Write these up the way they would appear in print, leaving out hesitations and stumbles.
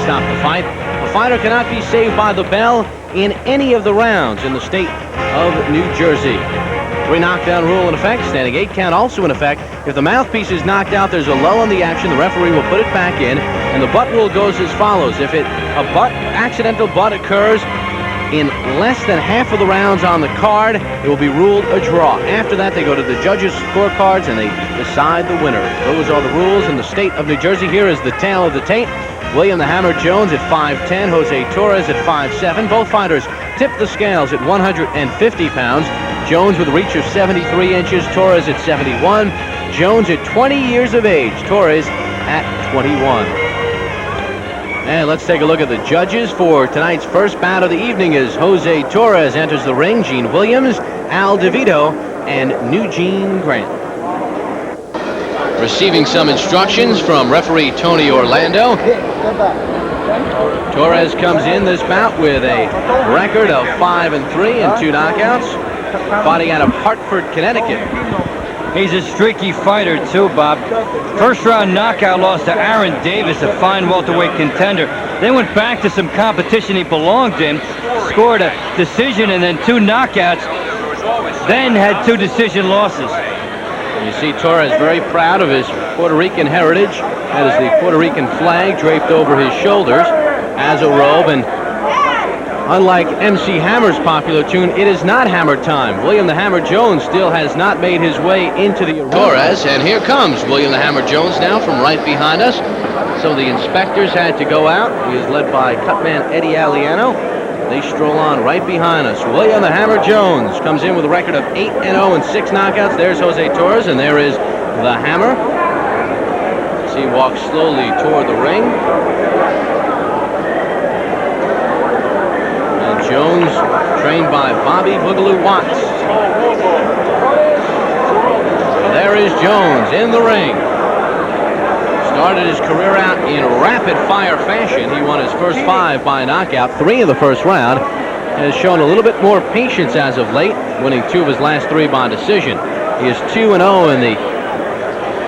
stop the fight. A fighter cannot be saved by the bell in any of the rounds in the state of New Jersey. 3 knockdown rule in effect. Standing 8 count also in effect. If the mouthpiece is knocked out, there's a lull in the action. The referee will put it back in, and the butt rule goes as follows. If accidental butt occurs in less than half of the rounds on the card, it will be ruled a draw. After that, they go to the judges' scorecards and they decide the winner. Those are the rules in the state of New Jersey. Here is the tale of the tape. William the Hammer Jones at 5'10", Jose Torres at 5'7". Both fighters tip the scales at 150 pounds. Jones with a reach of 73 inches, Torres at 71. Jones at 20 years of age, Torres at 21. And let's take a look at the judges for tonight's first bout of the evening as Jose Torres enters the ring. Gene Williams, Al DeVito, and Eugene Grant. Receiving some instructions from referee Tony Orlando. Torres comes in this bout with a record of 5-3 and 2 knockouts, fighting out of Hartford, Connecticut. He's a streaky fighter too, Bob. First round knockout loss to Aaron Davis, a fine welterweight contender. Then went back to some competition he belonged in, scored a decision and then 2 knockouts, then had 2 decision losses. You see Torres very proud of his Puerto Rican heritage. That is the Puerto Rican flag draped over his shoulders as a robe, and unlike MC Hammer's popular tune, it is not hammer time. William the Hammer Jones still has not made his way into the arena. Torres, and here comes William the Hammer Jones now from right behind us. So the inspectors had to go out. He is led by cutman Eddie Aliano. They stroll on right behind us. William the Hammer Jones comes in with a record of 8-0 and 6 knockouts. There's Jose Torres, and there is the Hammer. As he walks slowly toward the ring. Jones, trained by Bobby Boogaloo Watts. There is Jones in the ring. Started his career out in rapid-fire fashion. He won his first 5 by knockout, 3 in the first round. Has shown a little bit more patience as of late, winning 2 of his last 3 by decision. He is 2-0 in the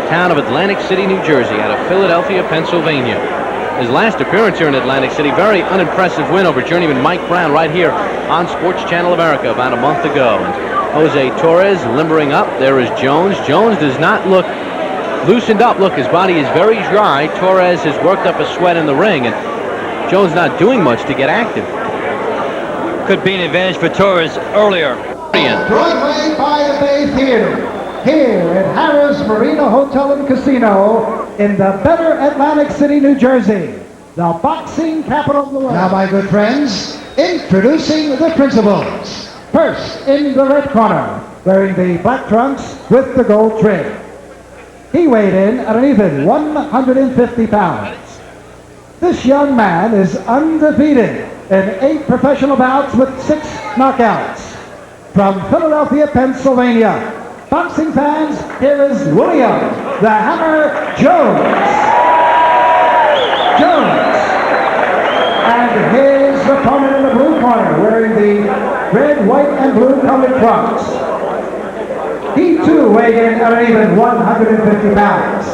town of Atlantic City, New Jersey, out of Philadelphia, Pennsylvania. His last appearance here in Atlantic City, very unimpressive win over journeyman Mike Brown right here on Sports Channel America about a month ago. And Jose Torres limbering up. There is Jones. Jones does not look loosened up. Look, his body is very dry. Torres has worked up a sweat in the ring, and Jones not doing much to get active. Could be an advantage for Torres earlier. Broadway by the Bay Theater, here at Harrah's Marina Hotel and Casino in the better Atlantic City, New Jersey, the boxing capital of the world. Now, my good friends, introducing the principals. First, in the red corner, wearing the black trunks with the gold trim. He weighed in at an even 150 pounds. This young man is undefeated in 8 professional bouts with 6 knockouts. From Philadelphia, Pennsylvania, boxing fans, here is William the Hammer Jones. And his opponent in the blue corner, wearing the red, white, and blue colored trunks. He too weighed in at an even 150 pounds.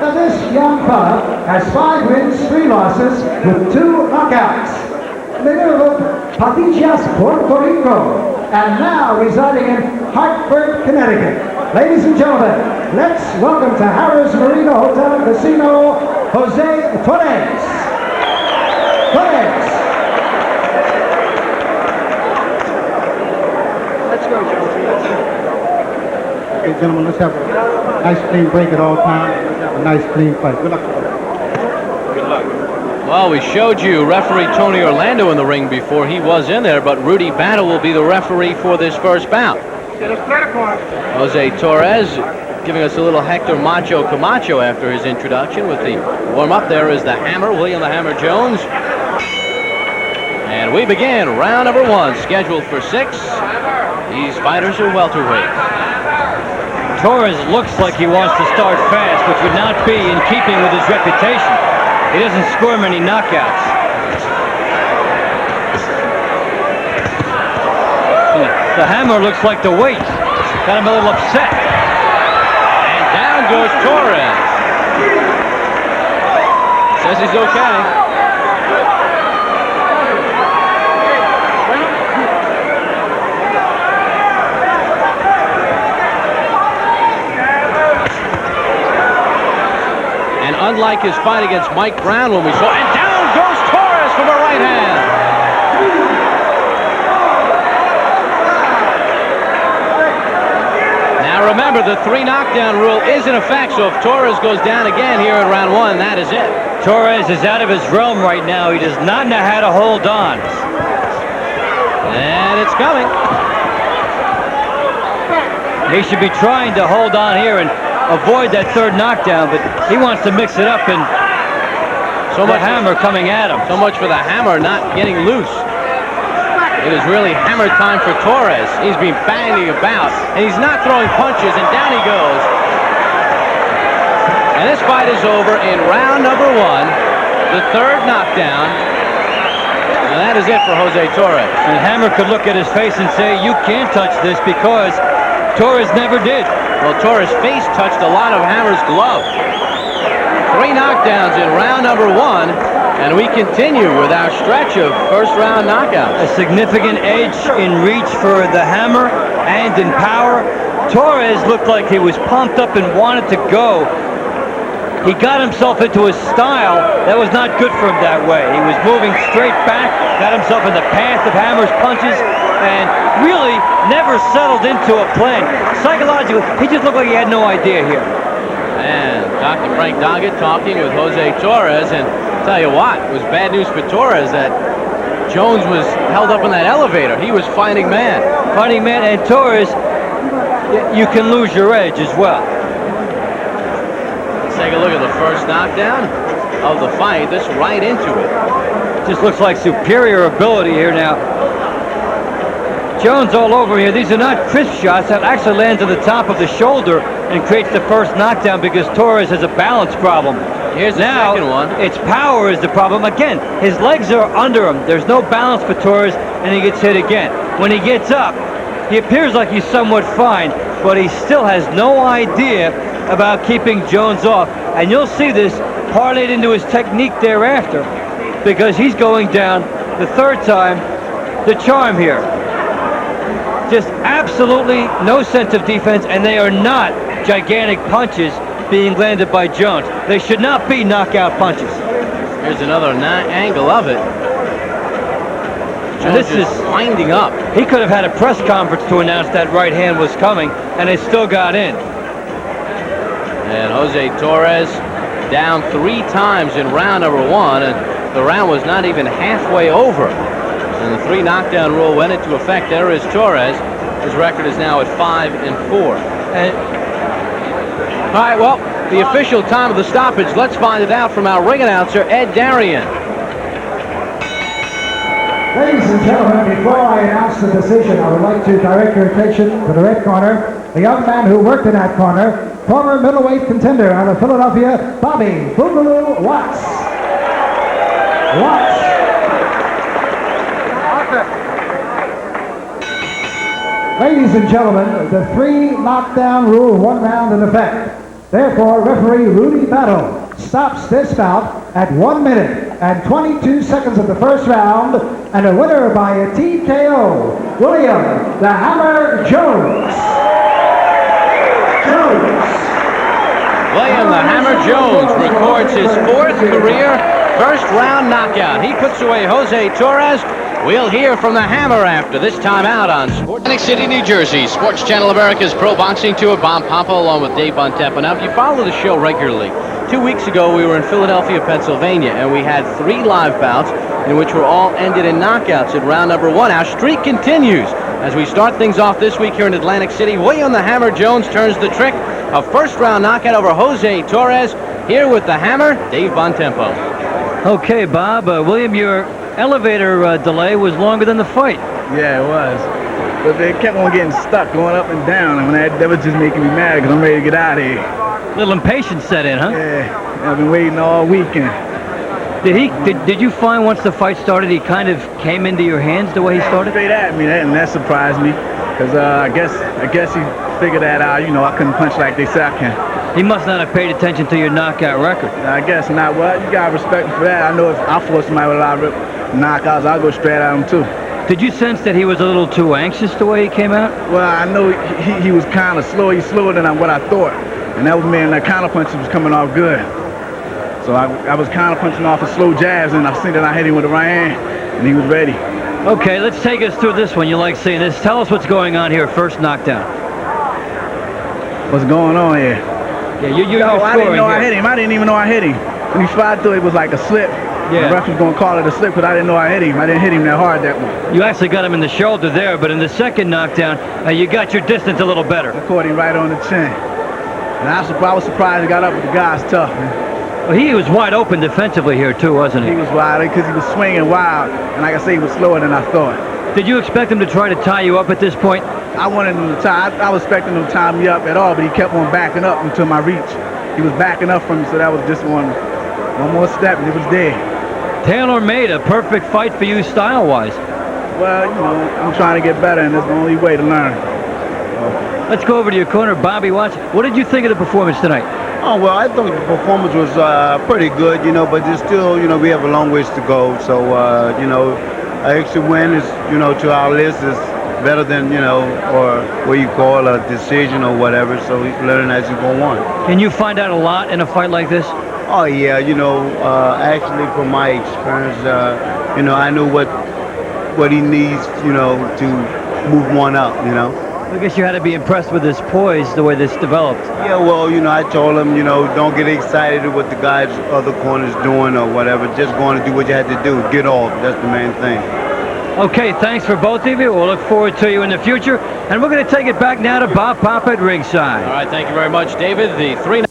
Now this young pup has 5 wins, 3 losses, with 2 knockouts. Native of Patillas, Puerto Rico, and now residing in Hartford, Connecticut. Ladies and gentlemen, let's welcome to Harrah's Marina Hotel and Casino, Jose Torres. Let's go, Joe. Okay, gentlemen, let's have a nice clean break at all times. Let's have a nice clean fight. Good luck. Good luck. Well, we showed you referee Tony Orlando in the ring before. He was in there, but Rudy Battle will be the referee for this first bout. Jose Torres giving us a little Hector Macho Camacho after his introduction with the warm-up. There is the Hammer, William the Hammer Jones. And we begin round number 1, scheduled for 6. These fighters are welterweights. Torres looks like he wants to start fast, which would not be in keeping with his reputation. He doesn't score many knockouts. The Hammer looks like the weight. Got him a little upset. And down goes Torres. Says he's okay. unlike his fight against Mike Brown when we saw. And down goes Torres from a right hand. Now remember, the 3 knockdown rule is in effect, so if Torres goes down again here in round 1, that is it. Torres is out of his realm right now. He does not know how to hold on. And it's coming. He should be trying to hold on here and avoid that 3rd knockdown, but he wants to mix it up, and so much hammer coming at him. So much for the hammer not getting loose. It is really hammer time for Torres. He's been banging about, and he's not throwing punches, and down he goes. And this fight is over in round number 1, the 3rd knockdown. And that is it for Jose Torres. And Hammer could look at his face and say, you can't touch this, because Torres never did. Well, Torres' face touched a lot of Hammer's glove. 3 knockdowns in round number 1. And we continue with our stretch of first-round knockouts. A significant edge in reach for the Hammer and in power. Torres looked like he was pumped up and wanted to go. He got himself into a style that was not good for him that way. He was moving straight back, got himself in the path of Hammer's punches, and really never settled into a plan. Psychologically, he just looked like he had no idea here. And Dr. Frank Doggett talking with Jose Torres, and tell you what, it was bad news for Torres that Jones was held up in that elevator. He was fighting man. Fighting man, and Torres, you can lose your edge as well. Let's take a look at the first knockdown of the fight. This right into it. Just looks like superior ability here now. Jones all over here. These are not crisp shots. That actually lands on the top of the shoulder and creates the first knockdown because Torres has a balance problem. Here's the second one. It's power is the problem. Again, his legs are under him. There's no balance for Torres, and he gets hit again. When he gets up, he appears like he's somewhat fine, but he still has no idea about keeping Jones off. And you'll see this parlayed into his technique thereafter, because he's going down the 3rd time the charm here. Just absolutely no sense of defense, and they are not gigantic punches being landed by Jones. They should not be knockout punches. Here's another angle of it. Jones This is winding up. He could have had a press conference to announce that right hand was coming, and it still got in. And Jose Torres down 3 times in round number 1, and the round was not even halfway over. And the 3 knockdown rule went into effect. There is Torres. His record is now at 5-4. All right, well, the official time of the stoppage, let's find it out from our ring announcer, Ed Darien. Ladies and gentlemen, before I announce the decision, I would like to direct your attention to the red corner, a young man who worked in that corner, former middleweight contender out of Philadelphia, Bobby Boogaloo Watts. Ladies and gentlemen, the 3 knockdown rule, 1 round in effect. Therefore, referee Rudy Battle stops this bout at 1 minute and 22 seconds of the first round, and a winner by a TKO, William the Hammer Jones. William the Hammer Jones records his 4th career first-round knockout. He puts away Jose Torres. We'll hear from the Hammer after this time out on Atlantic City, New Jersey. Sports Channel America's Pro Boxing Tour. Bob Pompa along with Dave Bontempo. Now, if you follow the show regularly, 2 weeks ago we were in Philadelphia, Pennsylvania, and we had 3 live bouts in which were all ended in knockouts in round number 1. Our streak continues as we start things off this week here in Atlantic City. William the Hammer Jones turns the trick. A first-round knockout over Jose Torres. Here with the Hammer, Dave Bontempo. Okay, Bob. William, your elevator delay was longer than the fight. Yeah, it was. But they kept on getting stuck, going up and down, and that was just making me mad because I'm ready to get out of here. A little impatience set in, huh? Yeah, I've been waiting all weekend. Did you find once the fight started, he kind of came into your hands the way he started? Straight at me, and that surprised me because I guess he figured that out. You know, I couldn't punch like they said I can. He must not have paid attention to your knockout record. I guess not. Well, you got to respect me for that. I know if I force somebody with a lot of knockouts, I'll go straight at him too. Did you sense that he was a little too anxious the way he came out? Well, I know he was kind of slow. He's slower than what I thought. And that was, man, that counter punch was coming off good. So I was kind of punching off his slow jabs, and I seen that I hit him with the right hand, and he was ready. Okay, let's take us through this one. You like seeing this. Tell us what's going on here. First knockdown. What's going on here? Yeah, you're I didn't know here. I hit him. I didn't even know I hit him. When he fired through, it was like a slip. Yeah. The ref was going to call it a slip because I didn't know I hit him. I didn't hit him that hard that one. You actually got him in the shoulder there, but in the second knockdown, you got your distance a little better. I caught him right on the chin. And I was surprised he got up, but the guy's tough, man. Well, he was wide open defensively here too, wasn't he? He was wide because he was swinging wild, and like I say, he was slower than I thought. Did you expect him to try to tie you up at this point? I wanted him to tie. I was expecting him to tie me up at all, but he kept on backing up until my reach. He was backing up from me, so that was just one more step, and it was there. Taylor made a perfect fight for you style-wise. Well, you know, I'm trying to get better, and that's the only way to learn. Let's go over to your corner, Bobby Watts. What did you think of the performance tonight? Oh, well, I thought the performance was pretty good, you know, but there's still, you know, we have a long ways to go. So, you know, an extra win is, you know, to our list is better than, you know, or what you call a decision or whatever. So he's learning as you go on. Can you find out a lot in a fight like this? Oh, yeah, you know, actually from my experience, you know, I know what he needs, you know, to move one up, you know. I guess you had to be impressed with his poise, the way this developed. Yeah, well, you know, I told him, you know, don't get excited at what the guys other corners doing or whatever. Just going to do what you had to do. Get off. That's the main thing. Okay, thanks for both of you. We'll look forward to you in the future. And we're going to take it back now to Bob Papa at ringside. All right, thank you very much, David. The 3